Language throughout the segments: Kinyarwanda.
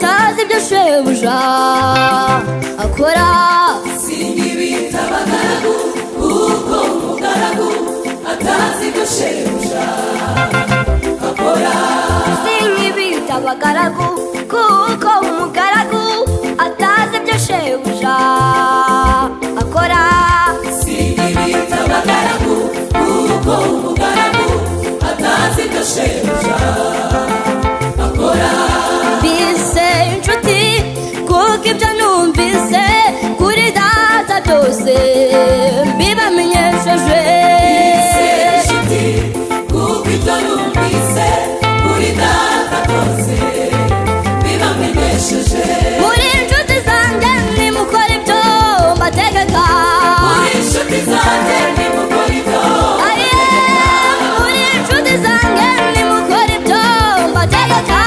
atazi ibyo shebuja akora. Singibita abagaragu kuko umugaragu atazi ibyo shebuja akora. Singibita abagaragu kuko umugaragu atazi ibyo shebuja akora. Singibita abagaragu kuko umugaragu atazi ibyo shebuja akora. Mbise inshuti kuko ibyo numvise kuri data byose mbibamenyesheje. Mbise inshuti kuko ibyo numvise kuri data byose mbibamenyesheje. Muri inshuti zanjye nimukora ibyo mbategeka. Muri inshuti zanjye nimukora ibyo muri inshuti zanjye nimukora ibyo mbategeka.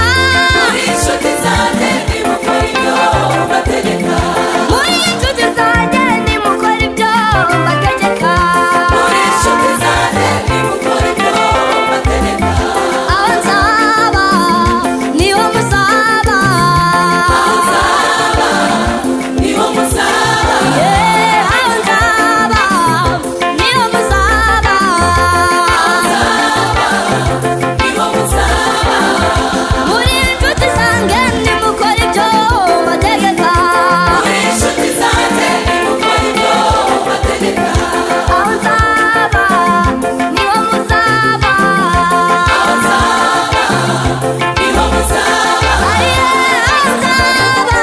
muri inshuti zanjye nimukora ibyo mbategeka. Muri inshuti zanjye nimukora ibyo mbategeka. Muri inshuti zanjye nimukora ibyo mbategeka. Aho nzaba niho muzaba. Aho nzaba niho muzaba. Aho nzaba niho muzaba. Niho muzaba. Muri inshuti zanjye nimukora ibyo mbategeka. Muri inshuti zanjye nimukora ibyo mbategeka. Aho nzaba niho muzaba. Aho nzaba niho muzaba. Aho nzaba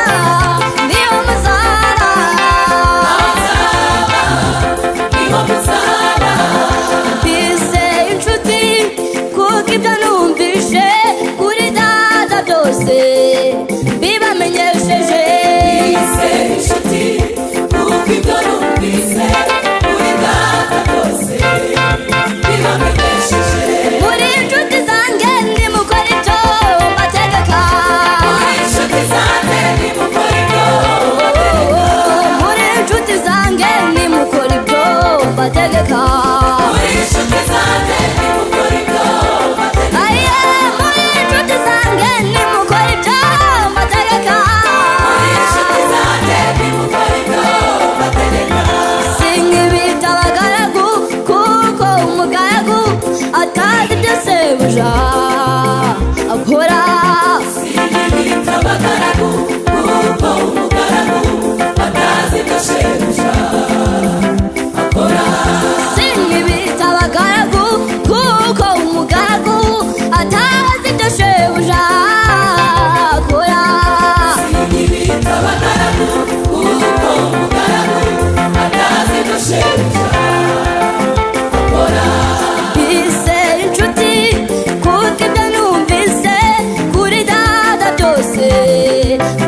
niho muzaba. Niho muzaba. Mbise inshuti kuko ibyo numvise kuri data byose mbibamenyesheje. Mbise inshuti kuko ibyo numvise kuri data byose mbibamenyesheje. Muri inshuti zanjye nimukora ibyo mbategeka. Muri inshuti zanjye nimukora ibyo mbategeka. Muri inshuti zanjye nimukora ibyo mbategeka. Muri inshuti zanjye nimukora ibyo mbategeka. Muri inshuti zanjye nimukora ibyo mbategeka. Muri inshuti zanjye nimukora ibyo mbategeka. Singibita abagaragu kuko umugaragu atazi ibyo sebuja akora. Singibita abagaragu kuko umugaragu atazi ibyo shebuja akora. Singibita abagaragu kuko umugaragu atazi ibyo shebuja akora. Singibita abagaragu kuko umugaragu atazi ibyo shebuja akora. Mbise inshuti kuko ibyo numvise kuri data byose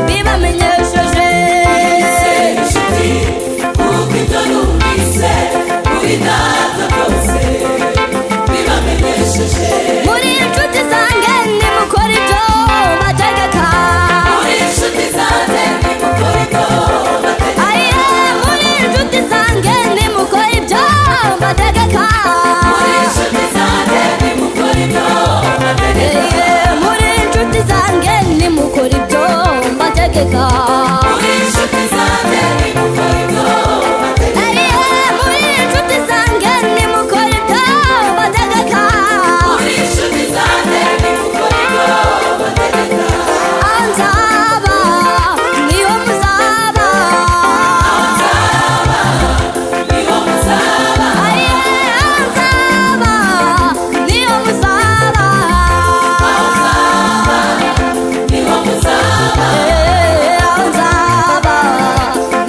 mbibamenyesheje. Mbise inshuti kuko ibyo numvise kuri data byose mbibamenyesheje. Muri inshuti zanjye nimukora ibyo mbategeka. Muri inshuti zanjye nimukora ibyo mbategeka. Muri inshuti zanjye nimukora ibyo mbategeka. Muri inshuti zanjye nimukora ibyo mbategeka. Muri inshuti zanjye nimukora ibyo mbategeka. Muri inshuti zanjye nimukora ibyo mbategeka. Muri inshuti zanjye nimukora ibyo mbategeka. Muri inshuti zanjye nimukora ibyo mbategeka. Aho nzaba niho muzaba. Aho nzaba niho muzaba. Aho nzaba niho muzaba. Aho nzaba niho muzaba. Aho nzaba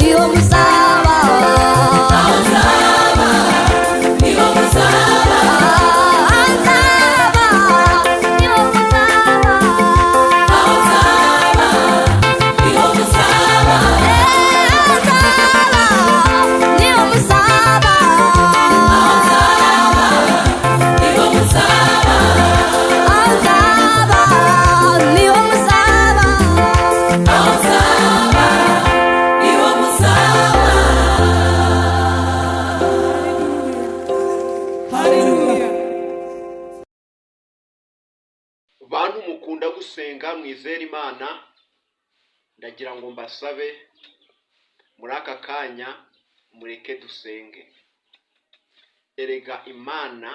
niho muzaba. Aho nzaba niho muzaba. Aho nzaba niho muzaba. Aho nzaba niho muzaba. Niho muzaba. Aho nzaba niho muzaba. Aho nzaba niho muzaba. Aho nzaba niho muzaba. Haleluya. bantu mukunda gusenga mwizera Imana ndagira ngo mbasabe muri aka kanya mureke dusenge. Erega Imana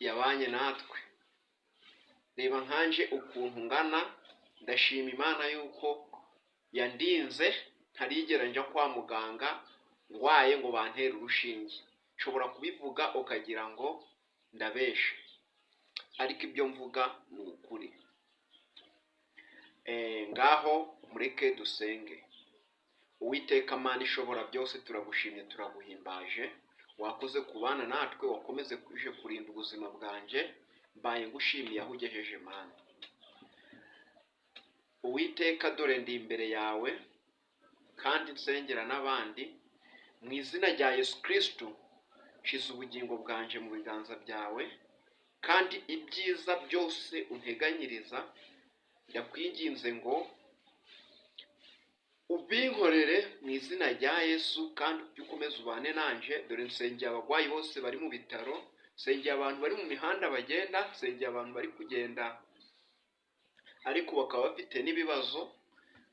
yabanye natwe. Reba nkanje ukuntu ngana, ndashima Imana yuko yandinze ntarigera njya kwa muganga ndwaye ngo bantere urushinge. Nshobora kubivuga ukagira ngo ndabesha, ariko ibyo mvuga ni ukuri. Ngaho mureke dusenge. Uwiteka Mana ishobora byose, turagushimye turaguhimbaje. Wakoze kubana natwe, wakomeze kuje kurinda ubuzima bwanje. Mbaye ngushimiye aho ugejeje Mana. Uwiteka dore ndi imbere yawe kandi nsengera n'abandi. Mu izina rya Yesu Kristo shize ubugingo bwanje mu biganza byawe, kandi ibyiza byose unteganyiriza ndakwinginze ngo ubinkorere mu izina rya Yesu, kandi ukomeze ubane nanje. Dore nsengeye abagwayi bose bari mu bitaro, nsengeye abantu bari mu mihanda bagenda, nsengeye abantu bari kugenda ariko bakaba bafite n'ibibazo,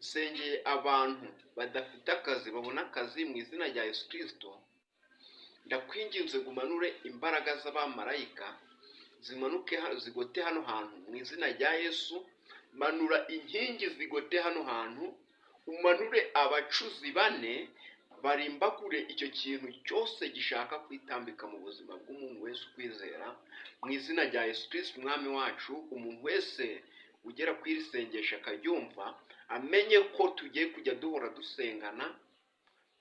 nsengeye abantu badafite akazi babona akazi mu izina rya Yesu Kristo. Ndakwinginze gumanure imbaraga z'abamarayika zimanuke zigote hano hantu mu izina rya Yesu. Manura inkingi zigote hano hantu, umanure abacuzi bane barimbagure icyo kintu cyose gishaka kwitambika mu buzima bw'umuntu wese ukwizera mu izina rya Yesu Kristo umwami wacu. Umuntu wese ugera ku iri sengesho akaryumva, amenye ko tugiye kujya duhora dusengana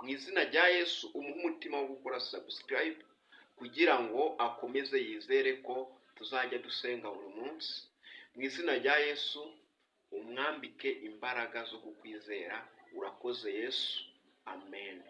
mu izina rya Yesu. Umuhe umutima wo gukora subscribe kugira ngo akomeze yizere ko tuzajya dusenga buri munsi mu izina rya Yesu. Umwambike imbaraga zo kukwizera. Urakoze Yesu, amen.